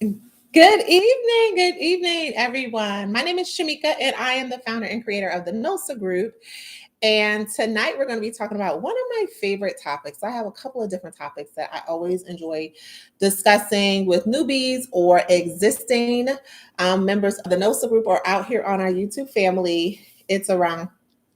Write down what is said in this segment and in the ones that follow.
Good evening, everyone. My name is Shamika, and I am the founder and creator of the NOSA Group. And tonight we're going to be talking about one of my favorite topics. I have a couple of different topics that I always enjoy discussing with newbies or existing members of the NOSA Group or out here on our YouTube family. It's around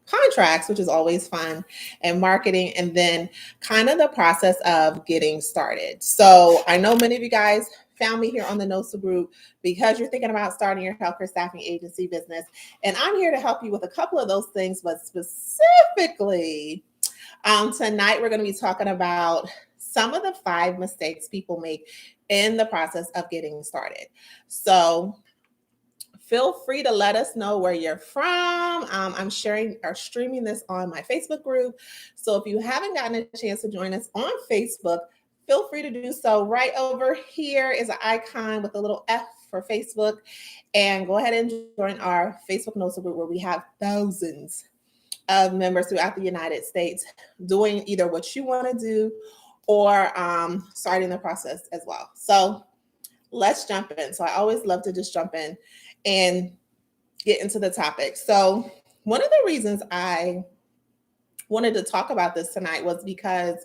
contracts, which is always fun, and marketing, and then kind of the process of getting started. So I know many of you guys found me here on the NOSA group because you're thinking about starting your healthcare staffing agency business. And I'm here to help you with a couple of those things, but specifically, tonight we're going to be talking about some of the 5 mistakes people make in the process of getting started. So feel free to let us know where you're from. I'm sharing or streaming this on my Facebook group. So if you haven't gotten a chance to join us on Facebook, feel free to do so. Right over here is an icon with a little F for Facebook. And go ahead and join our Facebook NOSA group where we have thousands of members throughout the United States doing either what you want to do or starting the process as well. So let's jump in. So I always love to just jump in and get into the topic. So one of the reasons I wanted to talk about this tonight was because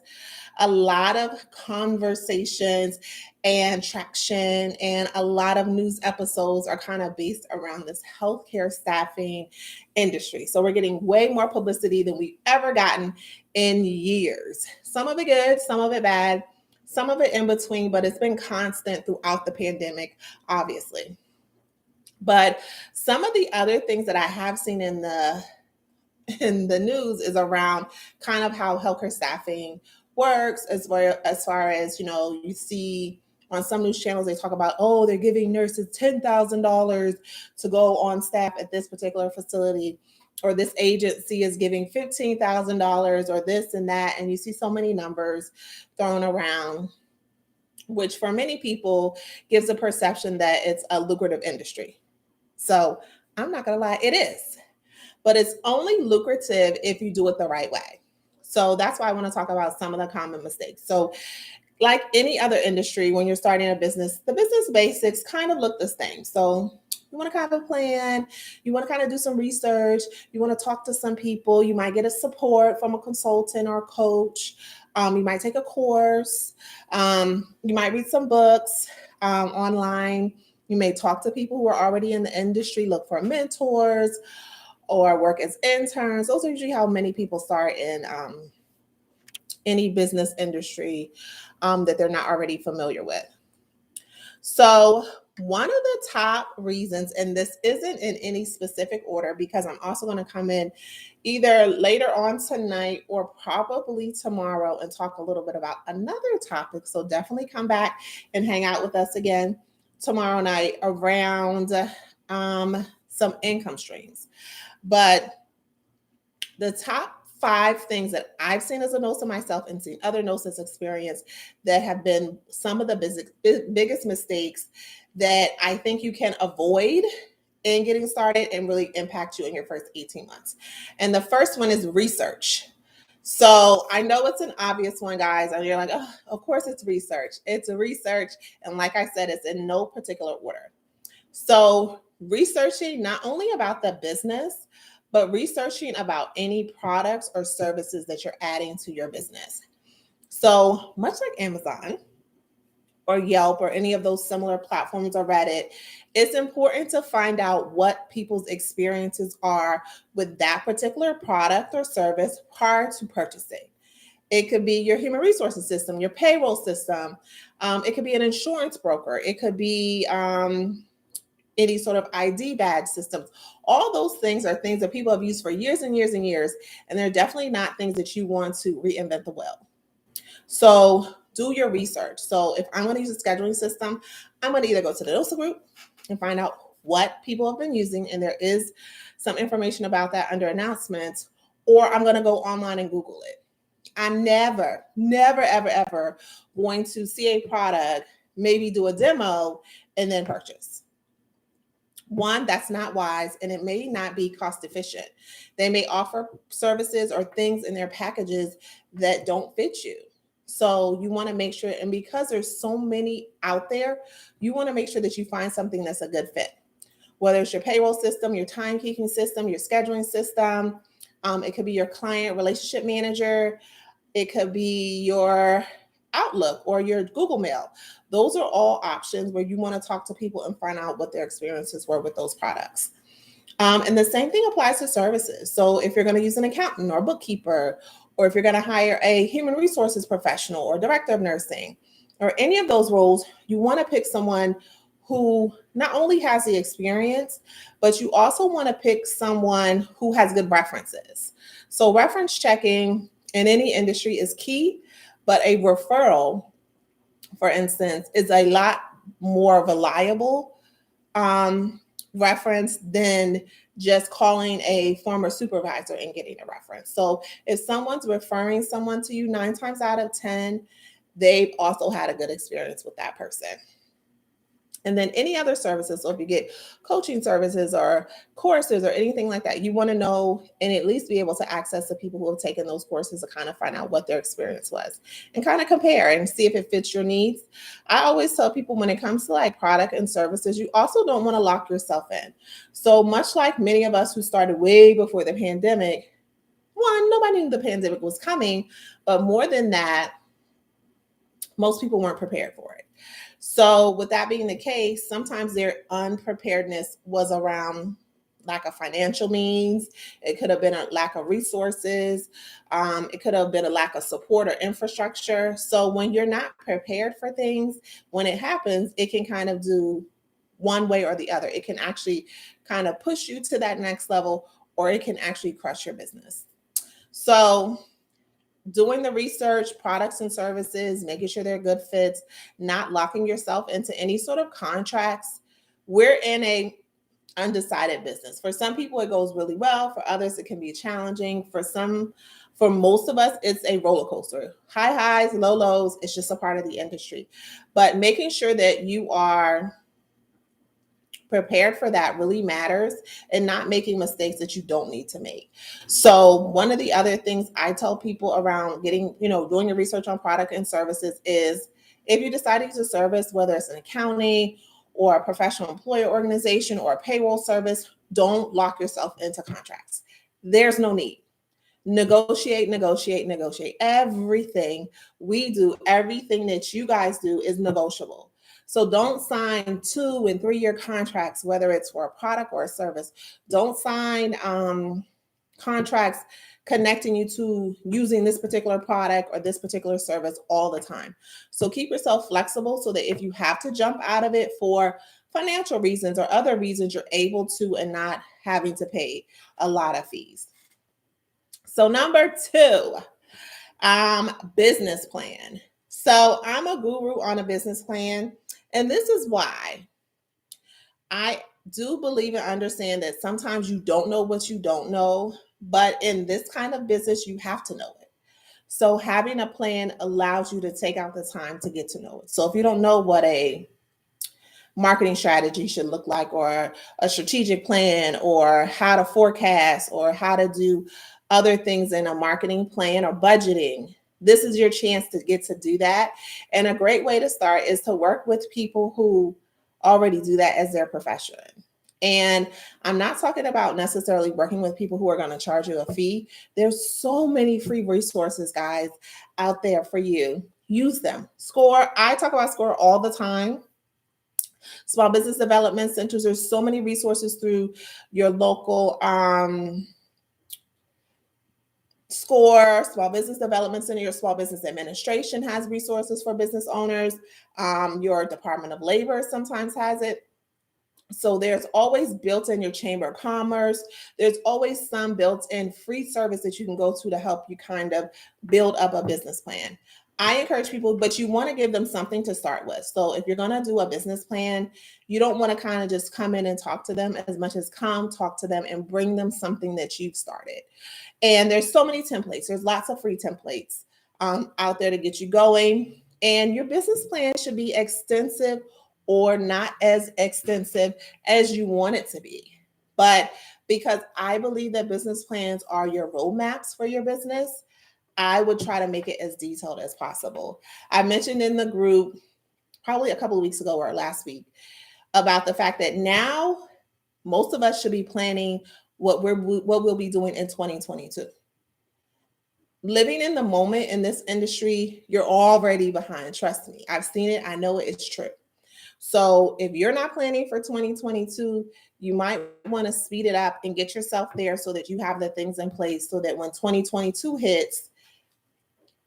a lot of conversations and traction and a lot of news episodes are kind of based around this healthcare staffing industry. So we're getting way more publicity than we've ever gotten in years. Some of it good, some of it bad, some of it in between, but it's been constant throughout the pandemic, obviously. But some of the other things that I have seen in the news is around kind of how healthcare staffing works, as far as you see on some news channels they talk about, oh, they're giving nurses $10,000 to go on staff at this particular facility, or this agency is giving $15,000, or this and that, and you see so many numbers thrown around, which for many people gives a perception that it's a lucrative industry. So I'm not going to lie, it is. But it's only lucrative if you do it the right way. So that's why I want to talk about some of the common mistakes. So, like any other industry, when you're starting a business, the business basics kind of look the same. So, you want to kind of plan, you want to kind of do some research, you want to talk to some people, you might get a support from a consultant or a coach, you might take a course, you might read some books online. You may talk to people who are already in the industry, look for mentors or work as interns. Those are usually how many people start in any business industry that they're not already familiar with. So one of the top reasons, and this isn't in any specific order because I'm also going to come in either later on tonight or probably tomorrow and talk a little bit about another topic. So definitely come back and hang out with us again tomorrow night around some income streams. But the top 5 things that I've seen as a NOSA myself and seen other NOSAs experience that have been some of the biggest mistakes that I think you can avoid in getting started and really impact you in your first 18 months. And the first one is research. So I know it's an obvious one, guys, and you're like, oh, of course it's research. It's a research. And like I said, it's in no particular order. So researching not only about the business, but researching about any products or services that you're adding to your business. So much like Amazon or Yelp or any of those similar platforms or Reddit, it's important to find out what people's experiences are with that particular product or service prior to purchasing. It could be your human resources system, your payroll system. It could be an insurance broker. It could be any sort of ID badge systems. All those things are things that people have used for years and years and years, and they're definitely not things that you want to reinvent the wheel. So do your research. So if I'm going to use a scheduling system, I'm going to either go to the NOSA group and find out what people have been using, and there is some information about that under announcements, or I'm going to go online and Google it. I'm never, ever, ever going to see a product, maybe do a demo, and then purchase. One, that's not wise, and it may not be cost efficient. They may offer services or things in their packages that don't fit you. So you want to make sure, and because there's so many out there, you want to make sure that you find something that's a good fit. Whether it's your payroll system, your timekeeping system, your scheduling system, it could be your client relationship manager, it could be your Outlook or your Google Mail. Those are all options where you want to talk to people and find out what their experiences were with those products. And the same thing applies to services. So if you're going to use an accountant or bookkeeper, or if you're going to hire a human resources professional or director of nursing, or any of those roles, you want to pick someone who not only has the experience, but you also want to pick someone who has good references. So reference checking in any industry is key, but a referral, for instance, is a lot more reliable reference than just calling a former supervisor and getting a reference. So if someone's referring someone to you, 9 times out of 10, they've also had a good experience with that person. And then any other services, so if you get coaching services or courses or anything like that, you want to know and at least be able to access the people who have taken those courses to kind of find out what their experience was and kind of compare and see if it fits your needs. I always tell people when it comes to like product and services, you also don't want to lock yourself in. So much like many of us who started way before the pandemic, one, nobody knew the pandemic was coming, but more than that, most people weren't prepared for it. So, with that being the case, sometimes their unpreparedness was around lack of financial means. It could have been a lack of resources. It could have been a lack of support or infrastructure. So, when you're not prepared for things, when it happens, it can kind of do one way or the other. It can actually kind of push you to that next level, or it can actually crush your business. So, doing the research, products and services, making sure they're good fits, not locking yourself into any sort of contracts. We're in a undecided business. For some people it goes really well, for others it can be challenging. For most of us it's a roller coaster. High highs, low lows, it's just a part of the industry. But making sure that you are prepared for that really matters, and not making mistakes that you don't need to make. So one of the other things I tell people around getting, doing your research on product and services is if you decide to use a service, whether it's an accounting or a professional employer organization or a payroll service, don't lock yourself into contracts. There's no need. Negotiate, negotiate, negotiate. Everything we do, everything that you guys do is negotiable. So don't sign 2 and 3 year contracts, whether it's for a product or a service. Don't sign contracts connecting you to using this particular product or this particular service all the time. So keep yourself flexible so that if you have to jump out of it for financial reasons or other reasons, you're able to and not having to pay a lot of fees. So number 2, business plan. So I'm a guru on a business plan, and this is why I do believe and understand that sometimes you don't know what you don't know, but in this kind of business, you have to know it. So having a plan allows you to take out the time to get to know it. So if you don't know what a marketing strategy should look like, or a strategic plan, or how to forecast, or how to do other things in a marketing plan or budgeting, this is your chance to get to do that. And a great way to start is to work with people who already do that as their profession. And I'm not talking about necessarily working with people who are going to charge you a fee. There's so many free resources, guys, out there for you. Use them. SCORE, I talk about SCORE all the time. Small business development centers, there's so many resources through your local SCORE, Small Business Development Center. Your Small Business Administration has resources for business owners. Your Department of Labor sometimes has it. So there's always built in your Chamber of Commerce. There's always some built in free service that you can go to help you kind of build up a business plan. I encourage people, but you want to give them something to start with. So if you're going to do a business plan, you don't want to kind of just come in and talk to them as much as come talk to them and bring them something that you've started. And there's so many templates. There's lots of free templates out there to get you going. And your business plan should be extensive or not as extensive as you want it to be. But because I believe that business plans are your roadmaps for your business, I would try to make it as detailed as possible. I mentioned in the group probably a couple of weeks ago or last week about the fact that now most of us should be planning what we'll be doing in 2022. Living in the moment in this industry, you're already behind. Trust me. I've seen it. I know it's true. So if you're not planning for 2022, you might want to speed it up and get yourself there so that you have the things in place so that when 2022 hits,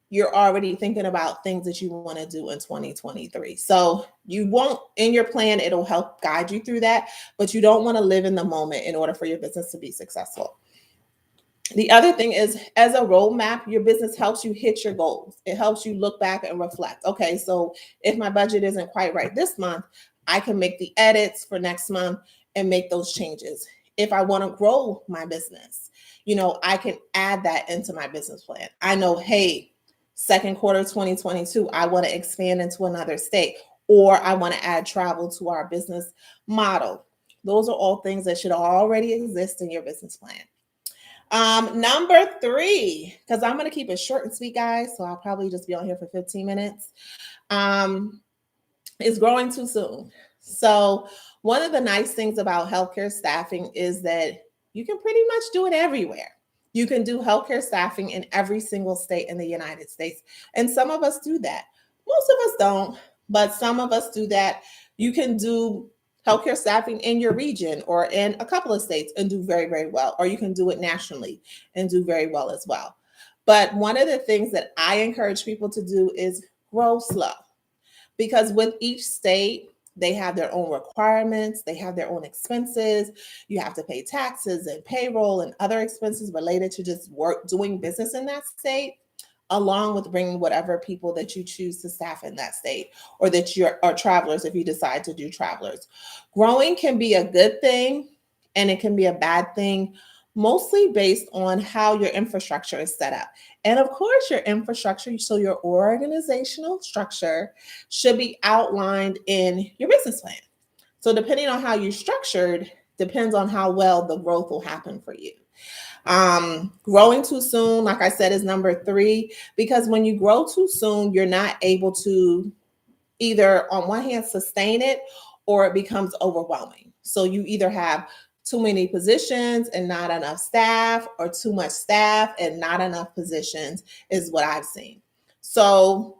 you're already thinking about things that you want to do in 2023. So you won't, in your plan, it'll help guide you through that, but you don't want to live in the moment in order for your business to be successful. The other thing is, as a roadmap, your business helps you hit your goals. It helps you look back and reflect. Okay, so if my budget isn't quite right this month, I can make the edits for next month and make those changes. If I want to grow my business, I can add that into my business plan. I know, hey, second quarter 2022, I want to expand into another state, or I want to add travel to our business model. Those are all things that should already exist in your business plan. Number 3, because I'm going to keep it short and sweet, guys, so I'll probably just be on here for 15 minutes, is growing too soon. So one of the nice things about healthcare staffing is that you can pretty much do it everywhere. You can do healthcare staffing in every single state in the United States. And some of us do that. Most of us don't, but some of us do that. You can do healthcare staffing in your region or in a couple of states and do very, very well. Or you can do it nationally and do very well as well. But one of the things that I encourage people to do is grow slow. Because with each state, they have their own requirements, they have their own expenses. You have to pay taxes and payroll and other expenses related to just doing business in that state, along with bringing whatever people that you choose to staff in that state, or that are travelers if you decide to do travelers. Growing can be a good thing and it can be a bad thing, mostly based on how your infrastructure is set up. And of course, your infrastructure, so your organizational structure, should be outlined in your business plan. So depending on how you're structured, depends on how well the growth will happen for you. Growing too soon, like I said, is number 3, because when you grow too soon, you're not able to either, on one hand, sustain it, or it becomes overwhelming. So you either have too many positions and not enough staff, or too much staff and not enough positions, is what I've seen. So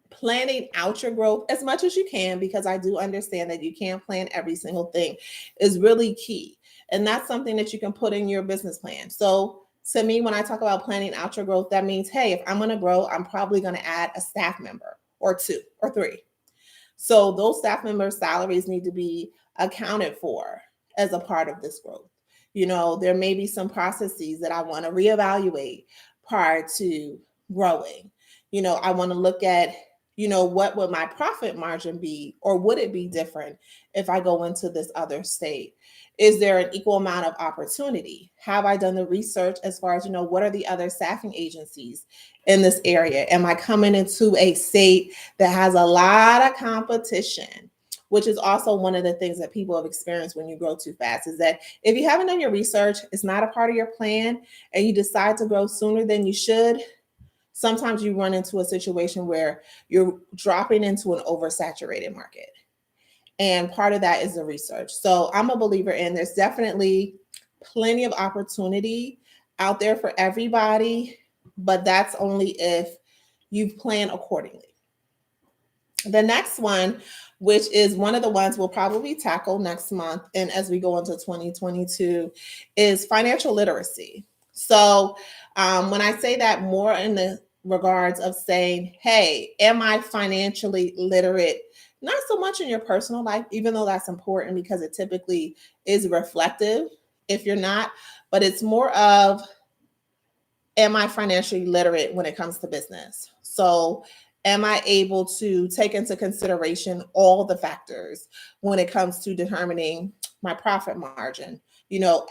planning out your growth as much as you can, because I do understand that you can't plan every single thing, is really key. And that's something that you can put in your business plan. So to me, when I talk about planning out your growth, that means, hey, if I'm going to grow, I'm probably going to add a staff member or 2 or 3. So those staff members' salaries need to be accounted for as a part of this growth. There may be some processes that I want to reevaluate prior to growing. I want to look at, what would my profit margin be, or would it be different if I go into this other state? Is there an equal amount of opportunity? Have I done the research as far as, what are the other staffing agencies in this area? Am I coming into a state that has a lot of competition? Which is also one of the things that people have experienced when you grow too fast, is that if you haven't done your research, it's not a part of your plan, and you decide to grow sooner than you should, sometimes you run into a situation where you're dropping into an oversaturated market. And part of that is the research. So I'm a believer in, there's definitely plenty of opportunity out there for everybody, but that's only if you plan accordingly. The next one, which is one of the ones we'll probably tackle next month and as we go into 2022, is financial literacy. So when I say that, more in the regards of saying, hey, am I financially literate? Not so much in your personal life, even though that's important because it typically is reflective if you're not, but it's more of, am I financially literate when it comes to business? So am I able to take into consideration all the factors when it comes to determining my profit margin,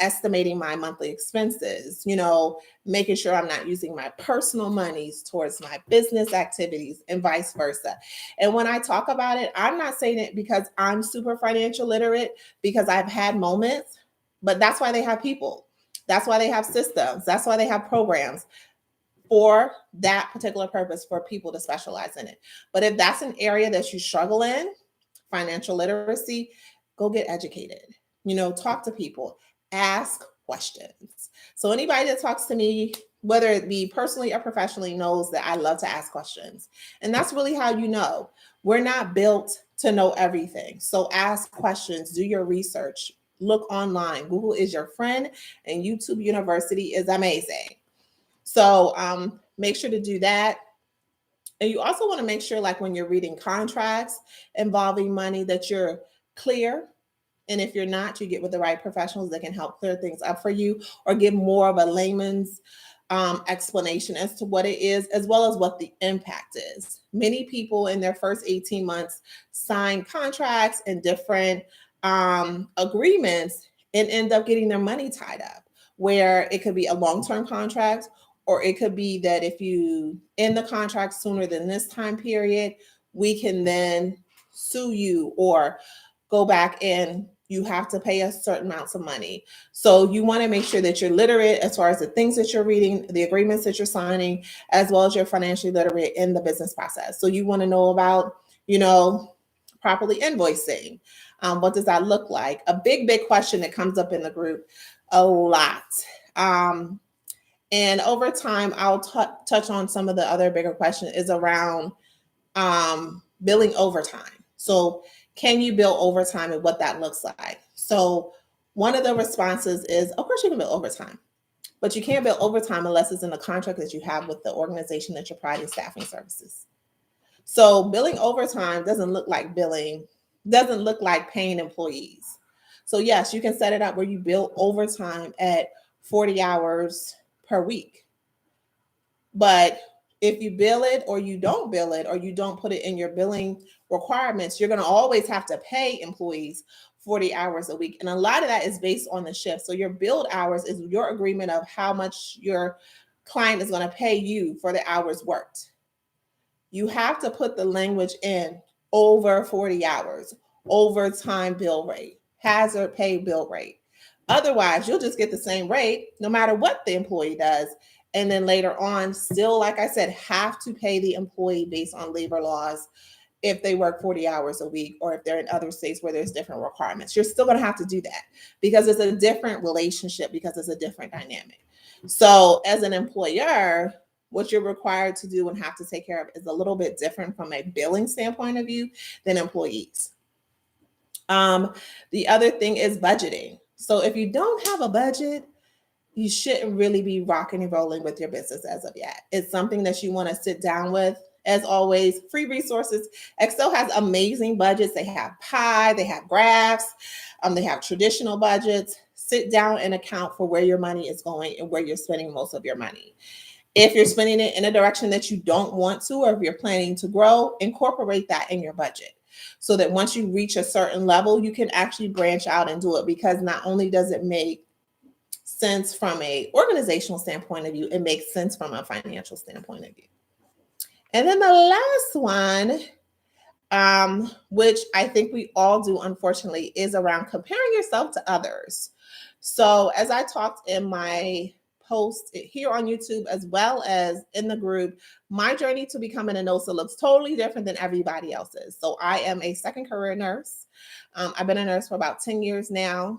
estimating my monthly expenses, making sure I'm not using my personal monies towards my business activities and vice versa. And when I talk about it, I'm not saying it because I'm super financial literate, because I've had moments, but that's why they have people. That's why they have systems. That's why they have programs for that particular purpose for people to specialize in it. But if that's an area that you struggle in, financial literacy, go get educated. Talk to people, ask questions. So anybody that talks to me, whether it be personally or professionally, knows that I love to ask questions. And that's really how you know. We're not built to know everything. So ask questions, do your research, look online. Google is your friend, and YouTube University is amazing. So make sure to do that. And you also want to make sure, like when you're reading contracts involving money, that you're clear. And if you're not, you get with the right professionals that can help clear things up for you or give more of a layman's explanation as to what it is, as well as what the impact is. Many people in their first 18 months sign contracts and different agreements and end up getting their money tied up, where it could be a long-term contract, or it could be that if you end the contract sooner than this time period, we can then sue you or go back and you have to pay a certain amounts of money. So you want to make sure that you're literate as far as the things that you're reading, the agreements that you're signing, as well as you're financially literate in the business process. So you want to know about, properly invoicing. What does that look like? A big question that comes up in the group a lot. And over time, I'll touch on some of the other bigger questions is around billing overtime. So can you bill overtime and what that looks like? So one of the responses is, of course you can bill overtime, but you can't bill overtime unless it's in the contract that you have with the organization that you're providing staffing services. So billing overtime doesn't look like paying employees. So yes, you can set it up where you bill overtime at 40 hours per week. But if you bill it or you don't bill it or you don't put it in your billing requirements, you're going to always have to pay employees 40 hours a week. And a lot of that is based on the shift. So your billed hours is your agreement of how much your client is going to pay you for the hours worked. You have to put the language in over 40 hours, overtime bill rate, hazard pay bill rate. Otherwise, you'll just get the same rate no matter what the employee does. And then later on, still, like I said, have to pay the employee based on labor laws if they work 40 hours a week, or if they're in other states where there's different requirements. You're still going to have to do that because it's a different relationship, because it's a different dynamic. So as an employer, what you're required to do and have to take care of is a little bit different from a billing standpoint of view than employees. The other thing is budgeting. So if you don't have a budget, you shouldn't really be rocking and rolling with your business as of yet. It's something that you want to sit down with. As always, free resources. Excel has amazing budgets. They have pie, they have graphs, they have traditional budgets. Sit down and account for where your money is going and where you're spending most of your money. If you're spending it in a direction that you don't want to, or if you're planning to grow, incorporate that in your budget so that once you reach a certain level, you can actually branch out and do it, because not only does it make sense from a organizational standpoint of view, it makes sense from a financial standpoint of view. And then the last one, which I think we all do, unfortunately, is around comparing yourself to others. So as I talked in my post here on YouTube, as well as in the group, my journey to becoming a NOSA looks totally different than everybody else's. So I am a second career nurse. I've been a nurse for about 10 years now.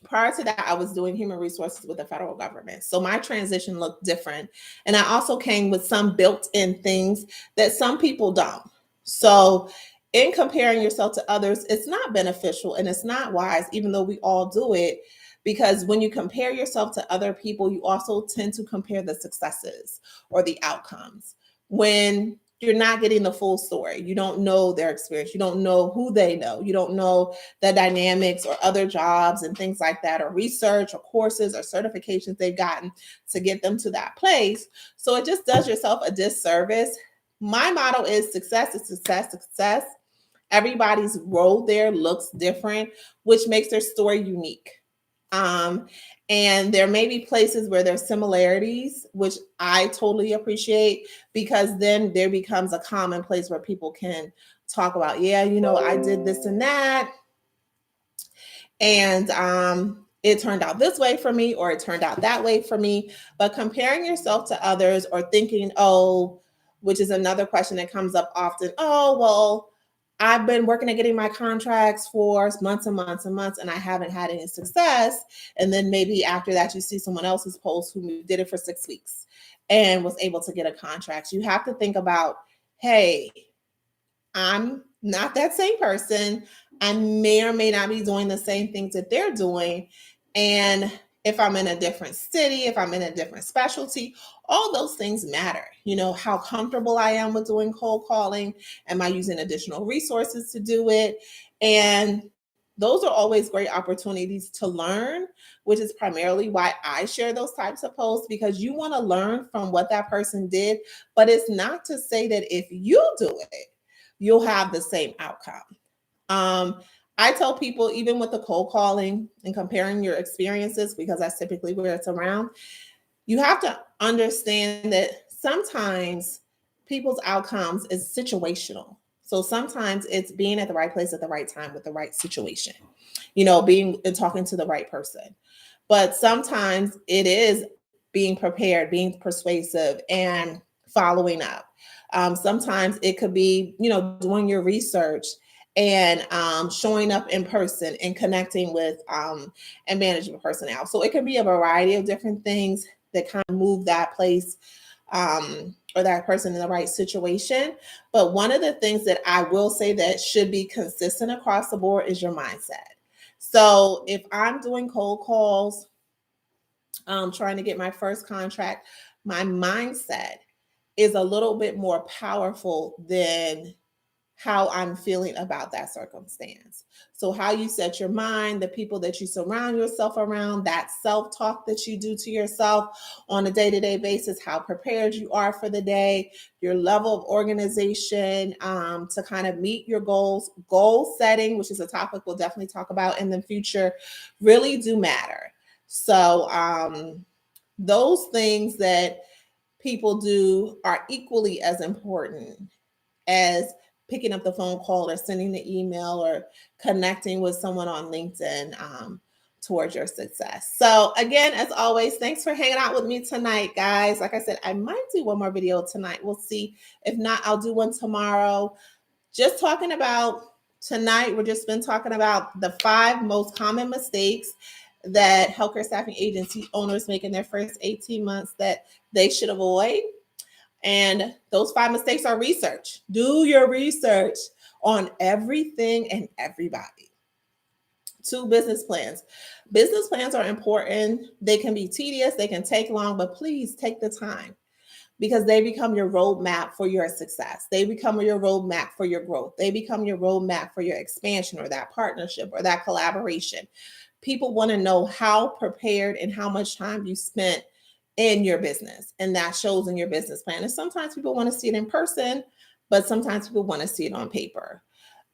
Prior to that, I was doing human resources with the federal government. So my transition looked different. And I also came with some built-in things that some people don't. So in comparing yourself to others, it's not beneficial and it's not wise, even though we all do it, because when you compare yourself to other people, you also tend to compare the successes or the outcomes. When you're not getting the full story, you don't know their experience, you don't know who they know, you don't know the dynamics or other jobs and things like that, or research or courses or certifications they've gotten to get them to that place. So it just does yourself a disservice. My motto is success is success, success. Everybody's road there looks different, which makes their story unique. And there may be places where there's similarities, which I totally appreciate, because then there becomes a common place where people can talk about, yeah, I did this and that. And it turned out this way for me or it turned out that way for me. But comparing yourself to others or thinking, oh, which is another question that comes up often, oh, well, I've been working at getting my contracts for months and months and months, and I haven't had any success. And then maybe after that, you see someone else's post who did it for 6 weeks and was able to get a contract. You have to think about, hey, I'm not that same person. I may or may not be doing the same things that they're doing. And if I'm in a different city, if I'm in a different specialty, all those things matter. You know, how comfortable I am with doing cold calling. Am I using additional resources to do it? And those are always great opportunities to learn, which is primarily why I share those types of posts, because you want to learn from what that person did. But it's not to say that if you do it, you'll have the same outcome. I tell people, even with the cold calling and comparing your experiences, because that's typically where it's around, you have to understand that sometimes people's outcomes is situational. So sometimes it's being at the right place at the right time with the right situation, you know, being and talking to the right person. But sometimes it is being prepared, being persuasive, and following up. Sometimes it could be, you know, doing your research and showing up in person and connecting with and managing personnel. So it can be a variety of different things that kind of move that place or that person in the right situation. But one of the things that I will say that should be consistent across the board is your mindset. So if I'm doing cold calls, trying to get my first contract, my mindset is a little bit more powerful than how I'm feeling about that circumstance. So, how you set your mind, the people that you surround yourself around, that self talk that you do to yourself on a day to day basis, how prepared you are for the day, your level of organization to kind of meet your goals, goal setting, which is a topic we'll definitely talk about in the future, really do matter. So, those things that people do are equally as important as picking up the phone call or sending the email or connecting with someone on LinkedIn towards your success. So again, as always, thanks for hanging out with me tonight, guys. Like I said, I might do one more video tonight. We'll see. If not, I'll do one tomorrow. Just talking about tonight, we've just been talking about the 5 most common mistakes that healthcare staffing agency owners make in their first 18 months that they should avoid. And those 5 mistakes are research. Do your research on everything and everybody. 2, business plans. Business plans are important. They can be tedious, they can take long, but please take the time because they become your roadmap for your success. They become your roadmap for your growth. They become your roadmap for your expansion or that partnership or that collaboration. People want to know how prepared and how much time you spent in your business, and that shows in your business plan. And sometimes people want to see it in person, but sometimes people want to see it on paper.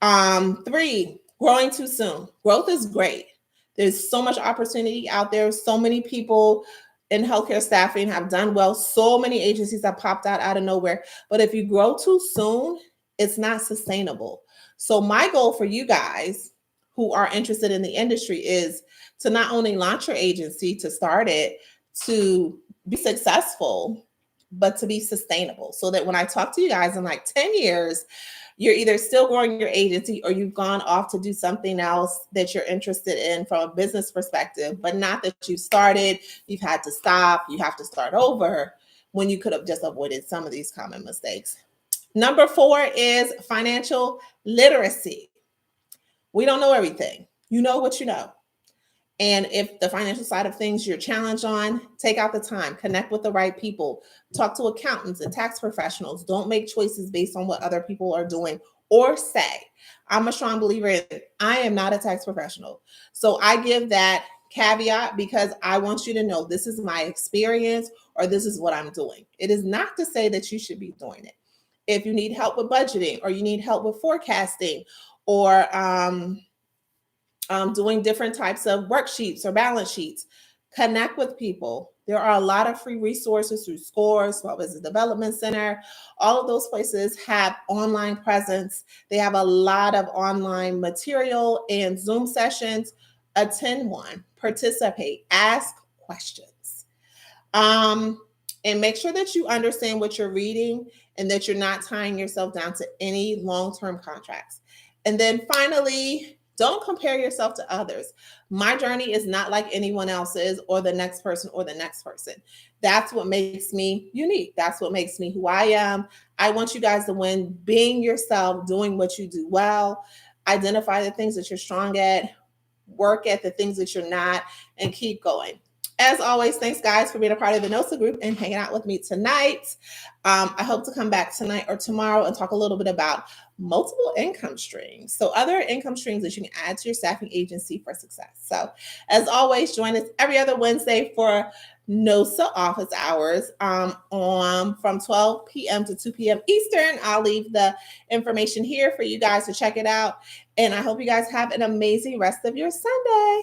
3, growing too soon. Growth is great. There's so much opportunity out there. So many people in healthcare staffing have done well. So many agencies have popped out of nowhere. But if you grow too soon, it's not sustainable. So my goal for you guys who are interested in the industry is to not only launch your agency, to start it, to be successful, but to be sustainable. So that when I talk to you guys in like 10 years, you're either still growing your agency or you've gone off to do something else that you're interested in from a business perspective, but not that you started, you've had to stop, you have to start over when you could have just avoided some of these common mistakes. Number 4 is financial literacy. We don't know everything. You know what you know. And if the financial side of things you're challenged on, take out the time, connect with the right people, talk to accountants and tax professionals. Don't make choices based on what other people are doing or say. I'm a strong believer in I am not a tax professional. So I give that caveat because I want you to know this is my experience or this is what I'm doing. It is not to say that you should be doing it. If you need help with budgeting or you need help with forecasting or doing different types of worksheets or balance sheets, connect with people. There are a lot of free resources through SCORE, Small Business Development Center. All of those places have online presence. They have a lot of online material and Zoom sessions. attend one, participate, ask questions. Um, and make sure that you understand what you're reading and that you're not tying yourself down to any long-term contracts. And then finally, don't compare yourself to others. My journey is not like anyone else's or the next person or the next person. That's what makes me unique. That's what makes me who I am. I want you guys to win being yourself, doing what you do well, identify the things that you're strong at, work at the things that you're not, and keep going. As always, thanks guys for being a part of the NOSA group and hanging out with me tonight. I hope to come back tonight or tomorrow and talk a little bit about multiple income streams. So other income streams that you can add to your staffing agency for success. So as always, join us every other Wednesday for NOSA office hours on from 12 p.m. to 2 p.m. Eastern. I'll leave the information here for you guys to check it out. And I hope you guys have an amazing rest of your Sunday.